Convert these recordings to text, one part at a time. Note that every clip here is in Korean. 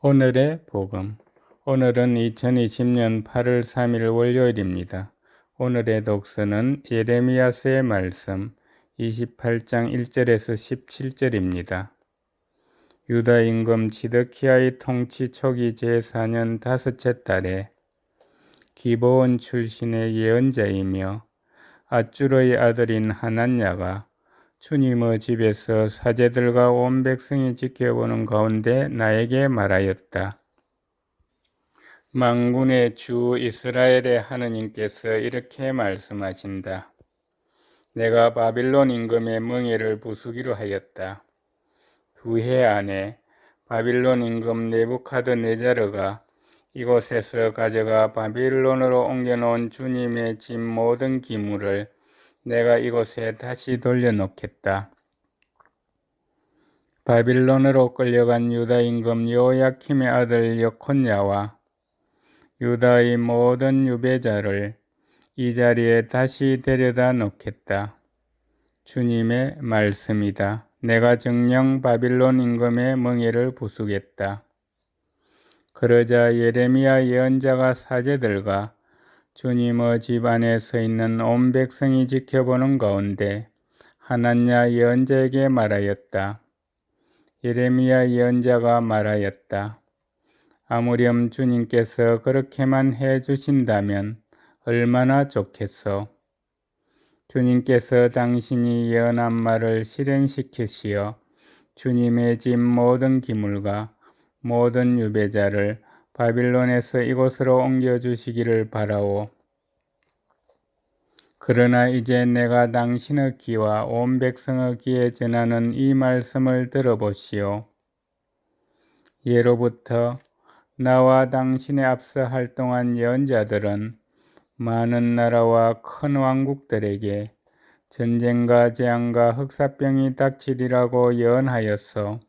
오늘의 복음. 오늘은 2020년 8월 3일 월요일입니다. 오늘의 독서는 예레미야서의 말씀 28장 1절에서 17절입니다. 유다 임금 지드키야의 통치 초기 제4년 다섯째 달에 기브온 출신의 예언자이며 앗줄의 아들인 하난야가 주님의 집에서 사제들과 온 백성이 지켜보는 가운데 나에게 말하였다. 만군의 주 이스라엘의 하느님께서 이렇게 말씀하신다. 내가 바빌론 임금의 멍에를 부수기로 하였다. 2해 안에 바빌론 임금 느부갓네자르가 이곳에서 가져가 바빌론으로 옮겨놓은 주님의 집 모든 기물을 내가 이곳에 다시 돌려놓겠다. 바빌론으로 끌려간 유다 임금 여호야킴의 아들 여콘야와 유다의 모든 유배자를 이 자리에 다시 데려다 놓겠다. 주님의 말씀이다. 내가 정녕 바빌론 임금의 멍에를 부수겠다. 그러자 예레미야 예언자가 사제들과 주님의 집 안에 서 있는 온 백성이 지켜보는 가운데 하난야 예언자에게 말하였다. 예레미야 예언자가 말하였다. 아무렴 주님께서 그렇게만 해 주신다면 얼마나 좋겠소. 주님께서 당신이 예언한 말을 실현시키시어 주님의 집 모든 기물과 모든 유배자를 바빌론에서 이곳으로 옮겨주시기를 바라오. 그러나 이제 내가 당신의 귀와 온 백성의 귀에 전하는 이 말씀을 들어보시오. 예로부터 나와 당신의 앞서 활동한 예언자들은 많은 나라와 큰 왕국들에게 전쟁과 재앙과 흑사병이 닥치리라고 예언하였소.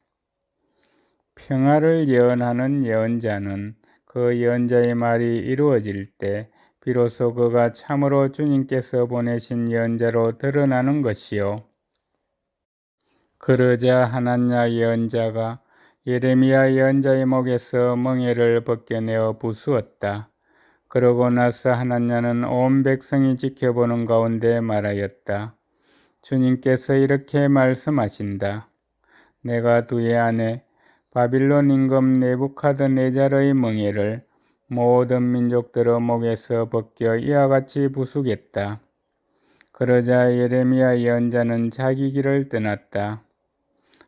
평화를 예언하는 예언자는 그 예언자의 말이 이루어질 때 비로소 그가 참으로 주님께서 보내신 예언자로 드러나는 것이요. 그러자 하난야 예언자가 예레미야 예언자의 목에서 멍에를 벗겨내어 부수었다. 그러고 나서 하난야는 온 백성이 지켜보는 가운데 말하였다. 주님께서 이렇게 말씀하신다. 내가 2해 안에 바빌론 임금 느부갓네자르의 멍에를 모든 민족들의 목에서 벗겨 이와 같이 부수겠다. 그러자 예레미야 예언자는 자기 길을 떠났다.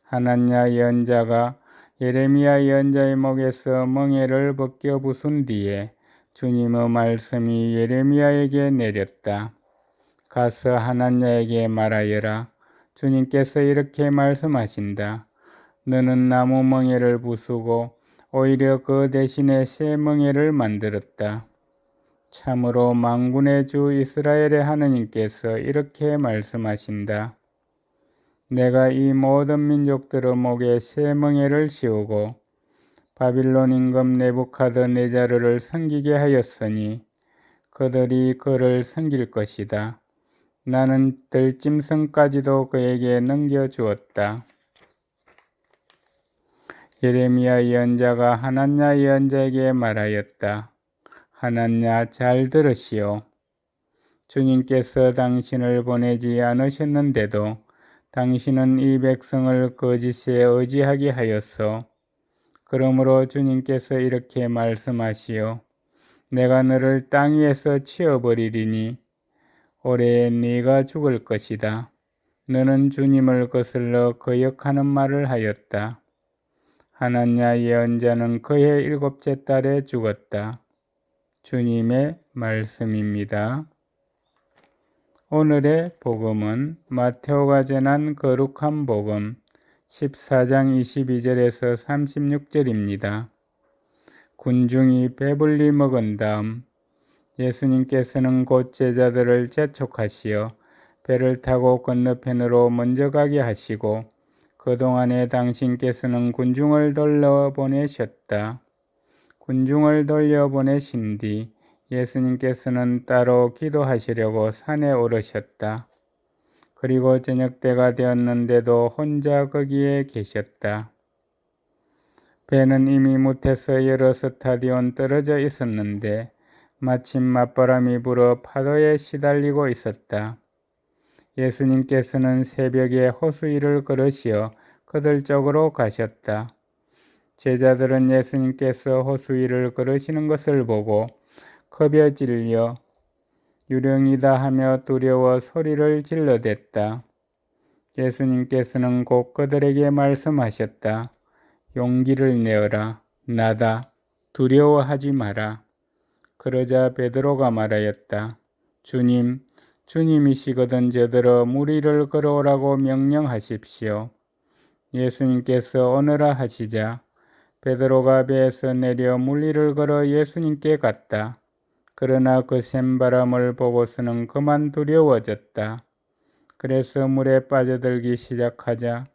하난야 예언자가 예레미야 예언자의 목에서 멍에를 벗겨 부순 뒤에 주님의 말씀이 예레미야에게 내렸다. 가서 하난야에게 말하여라. 주님께서 이렇게 말씀하신다. 너는 나무 멍에를 부수고 오히려 그 대신에 새 멍에를 만들었다. 참으로 만군의 주 이스라엘의 하느님께서 이렇게 말씀하신다. 내가 이 모든 민족들의 목에 새 멍에를 씌우고 바빌론 임금 느부갓네자르를 섬기게 하였으니 그들이 그를 섬길 것이다. 나는 들짐승까지도 그에게 넘겨주었다. 예레미야 예언자가 하난야 예언자에게 말하였다. 하난야 잘 들으시오. 주님께서 당신을 보내지 않으셨는데도 당신은 이 백성을 거짓에 의지하게 하였소. 그러므로 주님께서 이렇게 말씀하시오. 내가 너를 땅 위에서 치어버리리니 올해 네가 죽을 것이다. 너는 주님을 거슬러 거역하는 말을 하였다. 하난야 예언자는 그해 7째 달에 죽었다. 주님의 말씀입니다. 오늘의 복음은 마테오가 전한 거룩한 복음 14장 22절에서 36절입니다. 군중이 배불리 먹은 다음 예수님께서는 곧 제자들을 재촉하시어 배를 타고 건너편으로 먼저 가게 하시고 그동안에 당신께서는 군중을 돌려보내셨다. 군중을 돌려보내신 뒤 예수님께서는 따로 기도하시려고 산에 오르셨다. 그리고 저녁 때가 되었는데도 혼자 거기에 계셨다. 배는 이미 못해서 여러 스타디온 떨어져 있었는데 마침 맞바람이 불어 파도에 시달리고 있었다. 예수님께서는 새벽에 호수 위를 걸으시어 그들 쪽으로 가셨다. 제자들은 예수님께서 호수 위를 걸으시는 것을 보고 겁에 질려 유령이다 하며 두려워 소리를 질러댔다. 예수님께서는 곧 그들에게 말씀하셨다. 용기를 내어라. 나다. 두려워하지 마라. 그러자 베드로가 말하였다. 주님, 주님이시거든 저들어 물 위를 걸어오라고 명령하십시오. 예수님께서 오너라 하시자 베드로가 배에서 내려 물 위를 걸어 예수님께 갔다. 그러나 그 센 바람을 보고서는 그만 두려워졌다. 그래서 물에 빠져들기 시작하자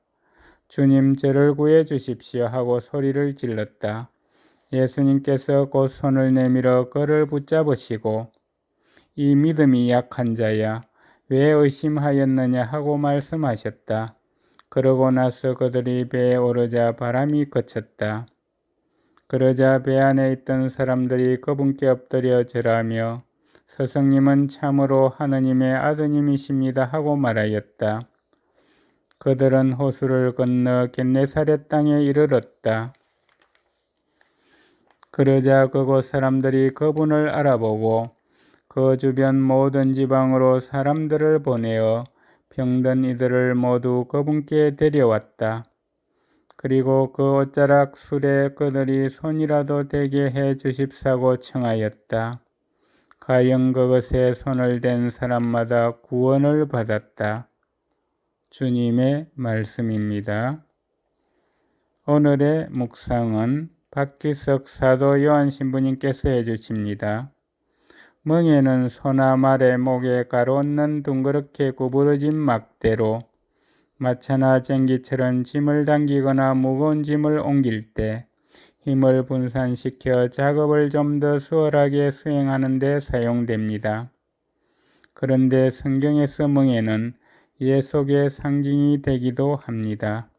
주님 저를 구해 주십시오 하고 소리를 질렀다. 예수님께서 곧 손을 내밀어 그를 붙잡으시고 이 믿음이 약한 자야 왜 의심하였느냐 하고 말씀하셨다. 그러고 나서 그들이 배에 오르자 바람이 그쳤다. 그러자 배 안에 있던 사람들이 그분께 엎드려 절하며 스승님은 참으로 하느님의 아드님이십니다 하고 말하였다. 그들은 호수를 건너 겟네사렛 땅에 이르렀다. 그러자 그곳 사람들이 그분을 알아보고 그 주변 모든 지방으로 사람들을 보내어 병든 이들을 모두 그분께 데려왔다. 그리고 그 옷자락 술에 그들이 손이라도 대게 해 주십사고 청하였다. 가령 그것에 손을 댄 사람마다 구원을 받았다. 주님의 말씀입니다. 오늘의 묵상은 박기석 사도 요한 신부님께서 해주십니다. 멍에는 소나 말의 목에 가로얹는 둥그렇게 구부러진 막대로 마차나 쟁기처럼 짐을 당기거나 무거운 짐을 옮길 때 힘을 분산시켜 작업을 좀 더 수월하게 수행하는 데 사용됩니다. 그런데 성경에서 멍에는 예속의 상징이 되기도 합니다.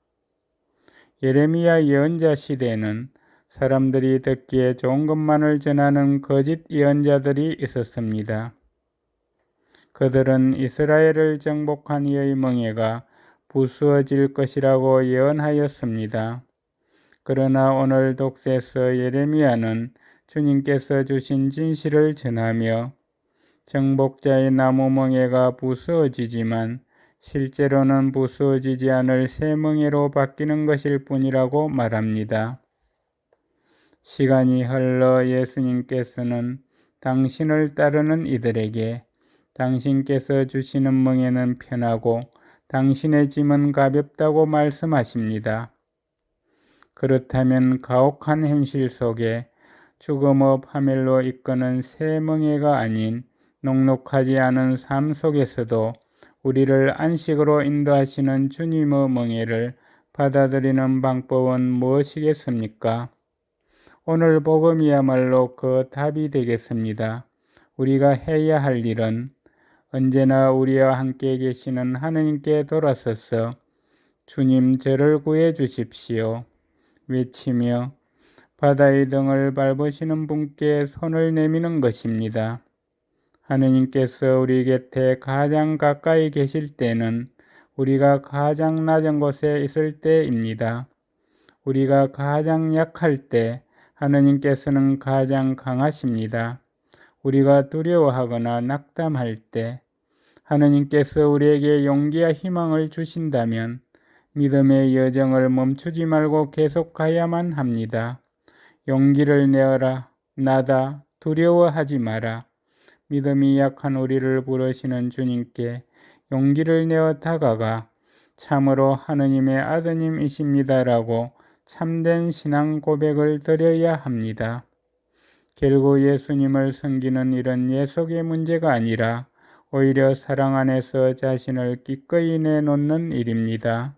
예레미야 예언자 시대에는 사람들이 듣기에 좋은 것만을 전하는 거짓 예언자들이 있었습니다. 그들은 이스라엘을 정복한 이의 멍에가 부수어질 것이라고 예언하였습니다. 그러나 오늘 독서에서 예레미야는 주님께서 주신 진실을 전하며 정복자의 나무 멍에가 부수어지지만 실제로는 부수어지지 않을 새 멍에로 바뀌는 것일 뿐이라고 말합니다. 시간이 흘러 예수님께서는 당신을 따르는 이들에게 당신께서 주시는 멍에는 편하고 당신의 짐은 가볍다고 말씀하십니다. 그렇다면 가혹한 현실 속에 죽음의 파멸로 이끄는 새 멍에가 아닌 녹록하지 않은 삶 속에서도 우리를 안식으로 인도하시는 주님의 멍에를 받아들이는 방법은 무엇이겠습니까? 오늘 복음이야말로 그 답이 되겠습니다. 우리가 해야 할 일은 언제나 우리와 함께 계시는 하느님께 돌아서서 주님 저를 구해 주십시오 외치며 바다의 등을 밟으시는 분께 손을 내미는 것입니다. 하느님께서 우리 곁에 가장 가까이 계실 때는 우리가 가장 낮은 곳에 있을 때입니다. 우리가 가장 약할 때 하느님께서는 가장 강하십니다. 우리가 두려워하거나 낙담할 때 하느님께서 우리에게 용기와 희망을 주신다면 믿음의 여정을 멈추지 말고 계속 가야만 합니다. 용기를 내어라. 나다. 두려워하지 마라. 믿음이 약한 우리를 부르시는 주님께 용기를 내어 다가가 참으로 하느님의 아드님이십니다라고 참된 신앙 고백을 드려야 합니다. 결국 예수님을 섬기는 일은 예속의 문제가 아니라 오히려 사랑 안에서 자신을 기꺼이 내놓는 일입니다.